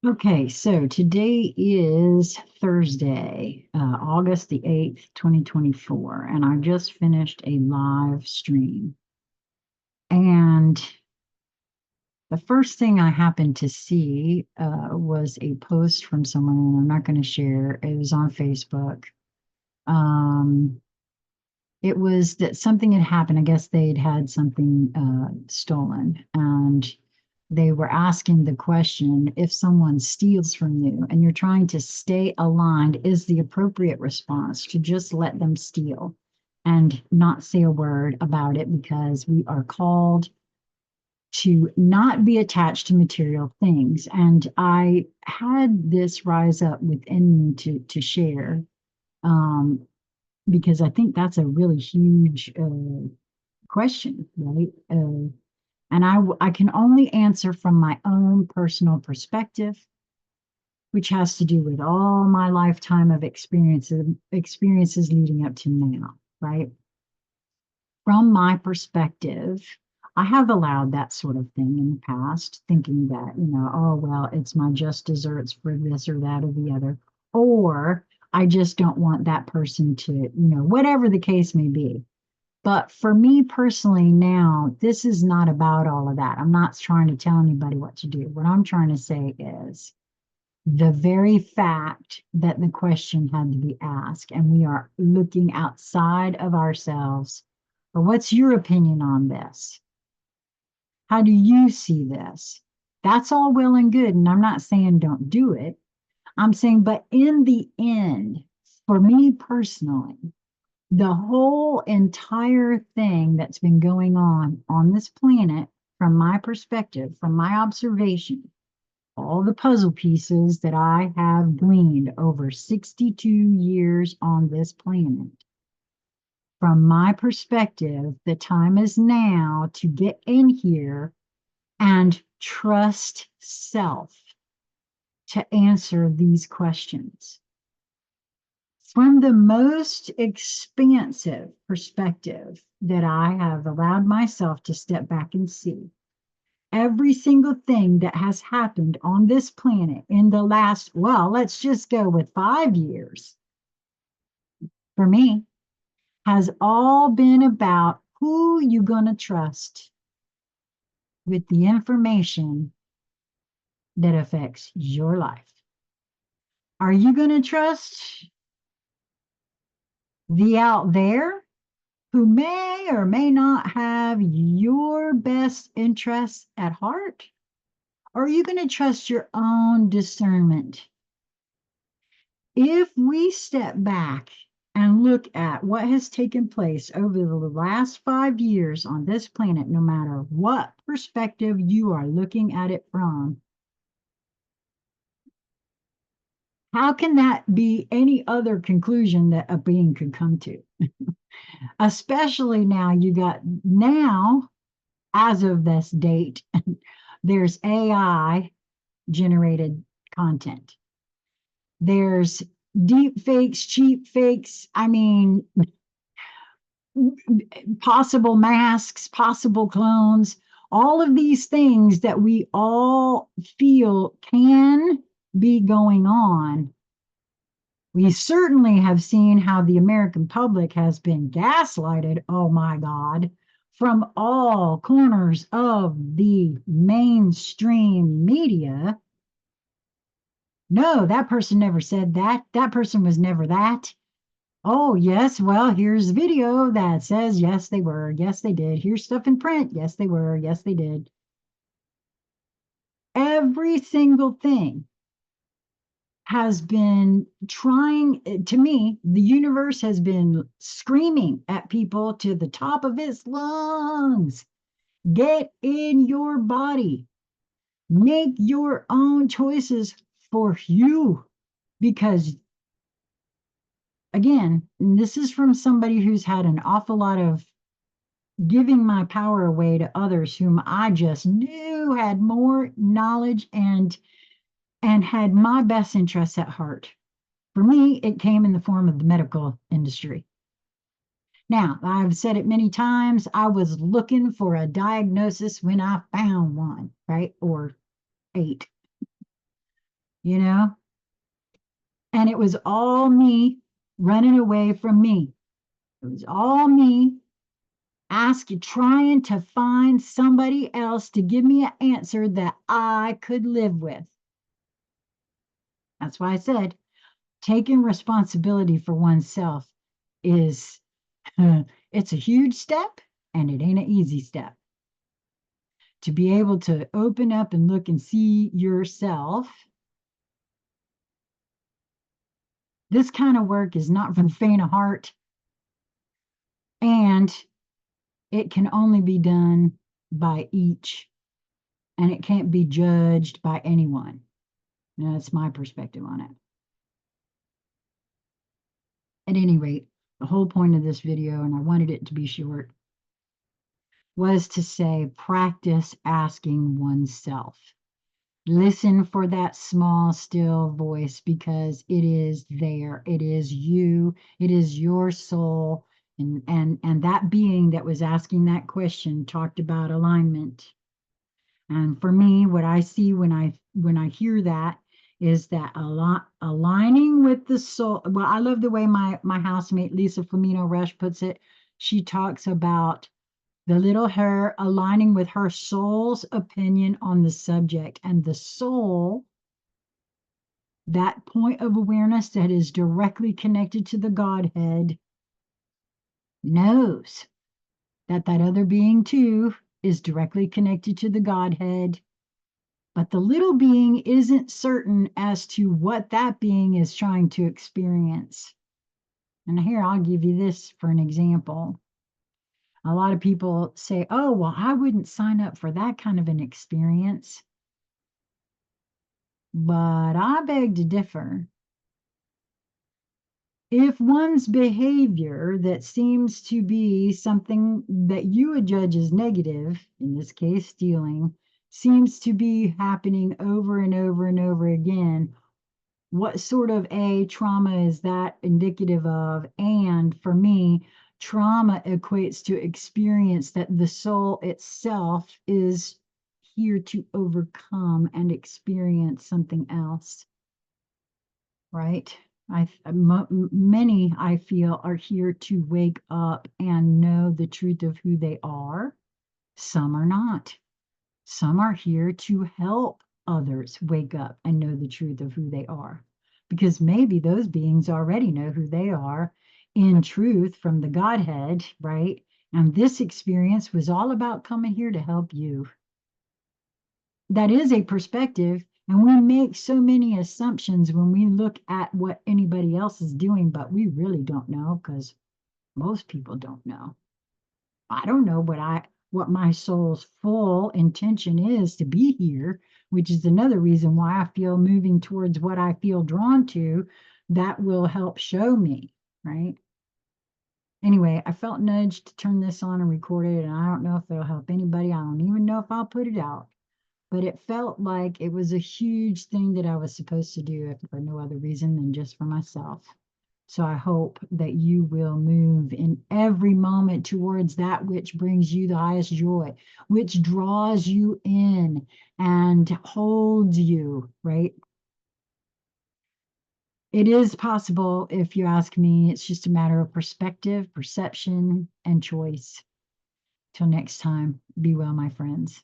Okay, so today is Thursday, August the 8th, 2024, and I just finished a live stream. And the first thing I happened to see was a post from someone, and I'm not going to share. It was on Facebook. Um, it was that something had happened. I guess they'd had something stolen, and they were asking the question, if someone steals from you and you're trying to stay aligned, is the appropriate response to just let them steal and not say a word about it, because we are called to not be attached to material things. And I had this rise up within me to share, um, because I think that's a really huge question, right? And I can only answer from my own personal perspective, which has to do with all my lifetime of experiences leading up to now, right? From my perspective, I have allowed that sort of thing in the past, thinking that, oh, well, it's my just desserts for this or that or the other. Or I just don't want that person to, whatever the case may be. But for me personally, now, this is not about all of that. I'm not trying to tell anybody what to do. What I'm trying to say is the very fact that the question had to be asked, and we are looking outside of ourselves. Or what's your opinion on this? How do you see this? That's all well and good. And I'm not saying don't do it. I'm saying, but in the end, for me personally, the whole entire thing that's been going on this planet, from my perspective, from my observation, all the puzzle pieces that I have gleaned over 62 years on this planet, from my perspective, the time is now to get in here and trust self to answer these questions from the most expansive perspective that I have allowed myself to step back and see. Every single thing that has happened on this planet in the last, well, let's just go with 5 years, for me, has all been about who you gonna trust with the information that affects your life. Are you gonna trust the out there, who may or may not have your best interests at heart? Or are you going to trust your own discernment? If we step back and look at what has taken place over the last 5 years on this planet, no matter what perspective you are looking at it from, how can that be any other conclusion that a being could come to? Especially now, as of this date, there's AI generated content. There's deep fakes, cheap fakes. I mean, possible masks, possible clones, all of these things that we all feel can be going on. We certainly have seen how the American public has been gaslighted, oh my God, from all corners of the mainstream media. No, that person never said that. That person was never that. Oh, yes, well, here's video that says, yes, they were. Yes, they did. Here's stuff in print. Yes, they were. Yes, they did. Every single thing has been trying, to me, the universe has been screaming at people to the top of its lungs. Get in your body. Make your own choices for you. Because, again, this is from somebody who's had an awful lot of giving my power away to others whom I just knew had more knowledge and had my best interests at heart. For me, it came in the form of the medical industry. Now, I've said it many times, I was looking for a diagnosis when I found one, right? Or eight. you know? And it was all me running away from me. It was all me trying to find somebody else to give me an answer that I could live with. That's why I said taking responsibility for oneself is it's a huge step and it ain't an easy step. To be able to open up and look and see yourself. This kind of work is not for the faint of heart, and it can only be done by each, and it can't be judged by anyone. Now, that's my perspective on it. At any rate, the whole point of this video, and I wanted it to be short, was to say practice asking oneself. Listen for that small, still voice because it is there. It is you. It is your soul. And that being that was asking that question talked about alignment. And for me, what I see when I hear that is that aligning with the soul. Well, I love the way my housemate Lisa Flamino Rush puts it. She talks about the little her aligning with her soul's opinion on the subject, and the soul, that point of awareness that is directly connected to the Godhead, knows that that other being too is directly connected to the Godhead. But the little being isn't certain as to what that being is trying to experience. And here I'll give you this for an example. A lot of people say, oh, well, I wouldn't sign up for that kind of an experience. But I beg to differ. If one's behavior that seems to be something that you would judge as negative, in this case, stealing, seems to be happening over and over and over again, what sort of a trauma is that indicative of? And for me, trauma equates to experience that the soul itself is here to overcome and experience something else, right? Many I feel are here to wake up and know the truth of who they are. Some are not. Some are here to help others wake up and know the truth of who they are, because maybe those beings already know who they are in truth from the Godhead, right? And this experience was all about coming here to help you. That is a perspective. And we make so many assumptions when we look at what anybody else is doing, but we really don't know because most people don't know. I don't know what my soul's full intention is to be here, which is another reason why I feel moving towards what I feel drawn to that will help show me, right? Anyway, I felt nudged to turn this on and record it, and I don't know if it'll help anybody. I don't even know if I'll put it out. But it felt like it was a huge thing that I was supposed to do, if for no other reason than just for myself. So I hope that you will move in every moment towards that which brings you the highest joy, which draws you in and holds you, right? It is possible, if you ask me. It's just a matter of perspective, perception, and choice. Till next time, be well, my friends.